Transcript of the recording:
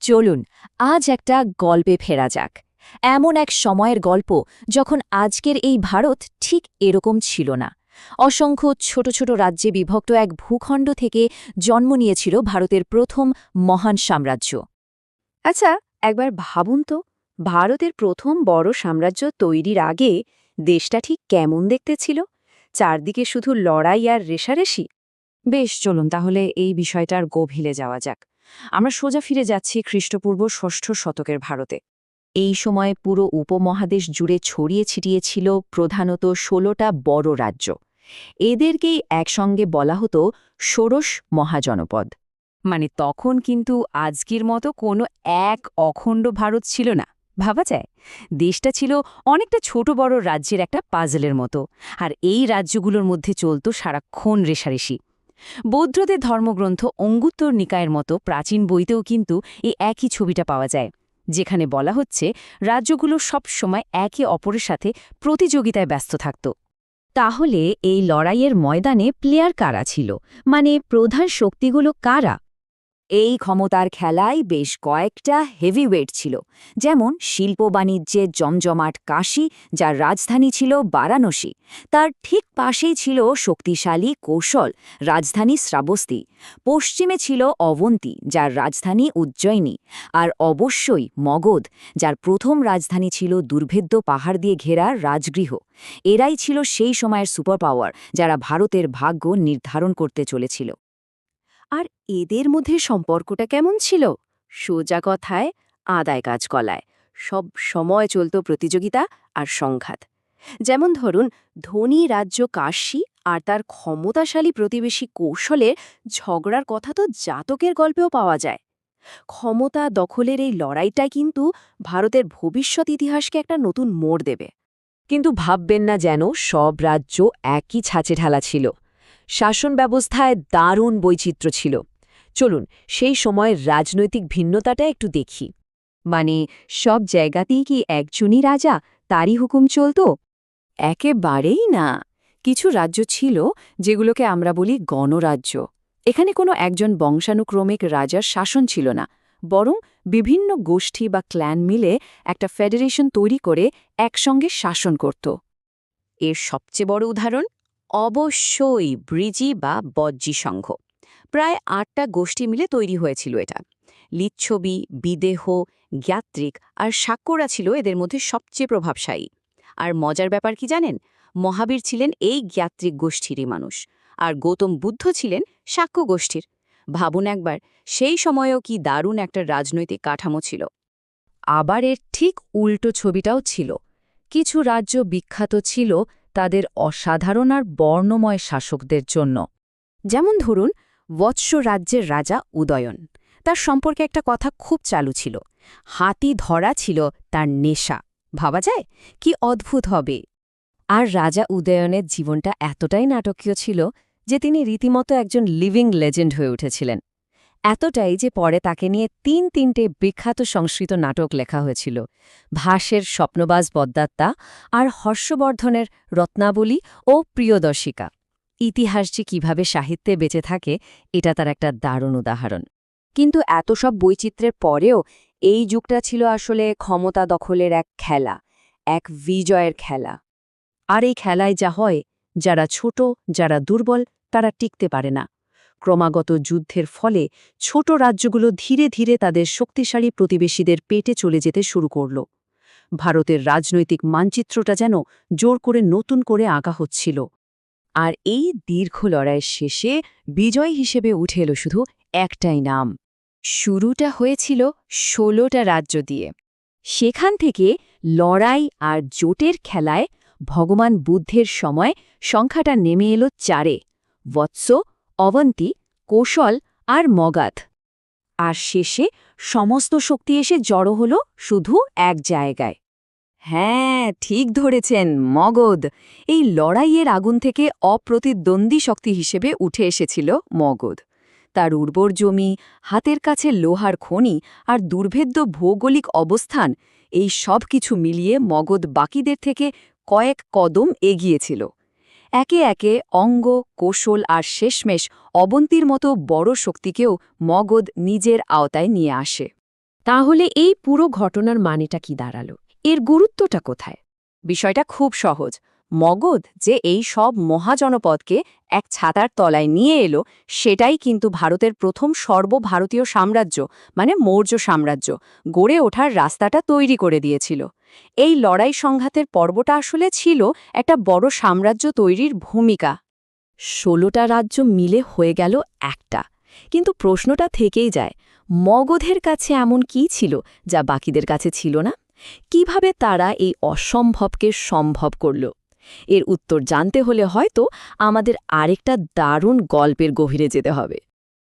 চলুন আজ একটা গল্পে ফেরা যাক। এমন এক সময়ের গল্প যখন আজকের এই ভারত ঠিক এরকম ছিল না। অসংখ্য ছোট ছোট রাজ্যে বিভক্ত এক ভূখণ্ড থেকে জন্ম নিয়েছিল ভারতের প্রথম মহান সাম্রাজ্য। আচ্ছা, একবার ভাবুন তো, ভারতের প্রথম বড় সাম্রাজ্য তৈরির আগে দেশটা ঠিক কেমন দেখতে ছিল? চারদিকে শুধু লড়াই আর রেষারেষি। বেশ, চলুন তাহলে এই বিষয়টার গভীরে যাওয়া যাক। আমরা সোজা ফিরে যাচ্ছি খ্রিস্টপূর্ব ষষ্ঠ শতকের ভারতে। এই সময়ে পুরো উপমহাদেশ জুড়ে ছড়িয়ে ছিটিয়ে ছিল প্রধানত ১৬টা বড় রাজ্য। এদেরকেই একসঙ্গে বলা হতো ষোড়শ মহাজনপদ। মানে তখন কিন্তু আজকের মতো কোনো এক অখণ্ড ভারত ছিল না, ভাবা যায়। দেশটা ছিল অনেকটা ছোট বড় রাজ্যের একটা পাজলের মতো, আর এই রাজ্যগুলোর মধ্যে চলত সারাক্ষণ রেষারেষি। বৌদ্ধদের ধর্মগ্রন্থ অঙ্গুত্তর নিকায়ের মতো প্রাচীন বইতেও কিন্তু এই একই ছবিটা পাওয়া যায়, যেখানে বলা হচ্ছে রাজ্যগুলো সব সময় একে অপরের সাথে প্রতিযোগিতায় ব্যস্ত থাকত। তাহলে এই লড়াইয়ের ময়দানে প্লেয়ার কারা ছিল, মানে প্রধান শক্তিগুলো কারা? এই ক্ষমতার খেলায় বেশ কয়েকটা হেভিওয়েট ছিল, যেমন শিল্প বাণিজ্যে জমজমাট কাশী, যার রাজধানী ছিল বারাণসী। তার ঠিক পাশেই ছিল শক্তিশালী কৌশল, রাজধানী শ্রাবস্তী। পশ্চিমে ছিল অবন্তী, যার রাজধানী উজ্জয়িনী। আর অবশ্যই মগধ, যার প্রথম রাজধানী ছিল দুর্ভেদ্য পাহাড় দিয়ে ঘেরা রাজগৃহ। এরাই ছিল সেই সময়ের সুপার পাওয়ার, যারা ভারতের ভাগ্য নির্ধারণ করতে চলেছিল। আর এদের মধ্যে সম্পর্কটা কেমন ছিল? সোজা কথায় আদায় কাজ কলায়। সব সময় চলত প্রতিযোগিতা আর সংঘাত। যেমন ধরুন, ধনী রাজ্য কাশী আর তার ক্ষমতাশালী প্রতিবেশী কৌশলের ঝগড়ার কথা তো জাতকের গল্পেও পাওয়া যায়। ক্ষমতা দখলের এই লড়াইটাই কিন্তু ভারতের ভবিষ্যৎ ইতিহাসকে একটা নতুন মোড় দেবে। কিন্তু ভাববেন না যেন সব রাজ্য একই ছাঁচে ঢালা ছিল। শাসন ব্যবস্থায় দারুণ বৈচিত্র্য ছিল। চলুন সেই সময়ের রাজনৈতিক ভিন্নতাটা একটু দেখি। মানে সব জায়গাতেই কি একজনই রাজা, তারই হুকুম চলত? একেবারেই না। কিছু রাজ্য ছিল যেগুলোকে আমরা বলি গণরাজ্য। এখানে কোনো একজন বংশানুক্রমিক রাজার শাসন ছিল না, বরং বিভিন্ন গোষ্ঠী বা ক্ল্যান মিলে একটা ফেডারেশন তৈরি করে একসঙ্গে শাসন করত। এর সবচেয়ে বড় উদাহরণ অবশ্যই ব্রিজি বা বজ্জি সংঘ। প্রায় ৮টা গোষ্ঠী মিলে তৈরি হয়েছিল এটা। লিচ্ছবি, বিদেহ, জ্ঞাত্রিক আর শাক্যরা ছিল এদের মধ্যে সবচেয়ে প্রভাবশালী। আর মজার ব্যাপার কি জানেন? মহাবীর ছিলেন এই জ্ঞাত্রিক গোষ্ঠীরই মানুষ, আর গৌতম বুদ্ধ ছিলেন শাক্য গোষ্ঠীর। ভাবুন একবার, সেই সময়েও কি দারুণ একটা রাজনৈতিক কাঠামো ছিল। আবার এর ঠিক উল্টো ছবিটাও ছিল। কিছু রাজ্য বিখ্যাত ছিল তাদের অসাধারণ আর বর্ণময় শাসকদের জন্য। যেমন ধরুন, বৎস রাজ্যের রাজা উদয়ন। তার সম্পর্কে একটা কথা খুব চালু ছিল, হাতি ধরা ছিল তার নেশা। ভাবা যায় কি অদ্ভুত হবে। আর রাজা উদয়নের জীবনটা এতটাই নাটকীয় ছিল যে তিনি রীতিমতো একজন লিভিং লেজেন্ড হয়ে উঠেছিলেন। এতটাই যে পরে তাকে নিয়ে তিনটে বিখ্যাত সংস্কৃত নাটক লেখা হয়েছিল: ভাসের স্বপ্নবাজ বদ্যাত্তা, আর হর্ষবর্ধনের রত্নাবলী ও প্রিয়দর্শিকা। ইতিহাস যে কিভাবে সাহিত্যে বেঁচে থাকে, এটা তার একটা দারুণ উদাহরণ। কিন্তু এত সব বৈচিত্র্যের পরেও এই যুগটা ছিল আসলে ক্ষমতা দখলের এক খেলা, এক বিজয়ের খেলা। আর এই খেলায় যা হয়, যারা ছোট, যারা দুর্বল, তারা টিকতে পারে না। ক্রমাগত যুদ্ধের ফলে ছোট রাজ্যগুলো ধীরে ধীরে তাদের শক্তিশালী প্রতিবেশীদের পেটে চলে যেতে শুরু করল। ভারতের রাজনৈতিক মানচিত্রটা যেন জোর করে নতুন করে আঁকা হচ্ছিল। আর এই দীর্ঘ লড়াইয়ের শেষে বিজয় হিসেবে উঠে এলো শুধু একটাই নাম। শুরুটা হয়েছিল ১৬টা রাজ্য দিয়ে। সেখান থেকে লড়াই আর জোটের খেলায় ভগবান বুদ্ধের সময় সংখ্যাটা নেমে এলো ৪-এ: বৎস, অবন্তী, কৌশল আর মগাধ। আর শেষে সমস্ত শক্তি এসে জড়ো হলো শুধু এক জায়গায়। হ্যাঁ, ঠিক ধরেছেন, মগধ। এই লড়াইয়ের আগুন থেকে অপ্রতিদ্বন্দ্বী শক্তি হিসেবে উঠে এসেছিল মগধ। তার উর্বর জমি, হাতের কাছে লোহার খনি আর দুর্ভেদ্য ভৌগোলিক অবস্থান, এই সব কিছু মিলিয়ে মগধ বাকিদের থেকে কয়েক কদম এগিয়েছিল। একে একে অঙ্গ, কৌশল আর শেষমেশ অবন্তীর মতো বড় শক্তিকেও মগধ নিজের আওতায় নিয়ে আসে। তাহলে এই পুরো ঘটনার মানেটা কি দাঁড়ালো? এর গুরুত্বটা কোথায়? বিষয়টা খুব সহজ। মগধ যে এই সব মহাজনপদকে এক ছাতার তলায় নিয়ে এলো, সেটাই কিন্তু ভারতের প্রথম সর্বভারতীয় সাম্রাজ্য, মানে মৌর্য সাম্রাজ্য, গড়ে ওঠার রাস্তাটা তৈরি করে দিয়েছিল। এই লড়াই সংঘাতের পর্বটা আসলে ছিল একটা বড় সাম্রাজ্য তৈরির ভূমিকা। ১৬টা রাজ্য মিলে হয়ে গেল একটা। কিন্তু প্রশ্নটা থেকেই যায়, মগধের কাছে এমন কি ছিল যা বাকিদের কাছে ছিল না? কিভাবে তারা এই অসম্ভবকে সম্ভব করল? এর উত্তর জানতে হলে হয়তো আমাদের আরেকটা দারুণ গল্পের গভীরে যেতে হবে।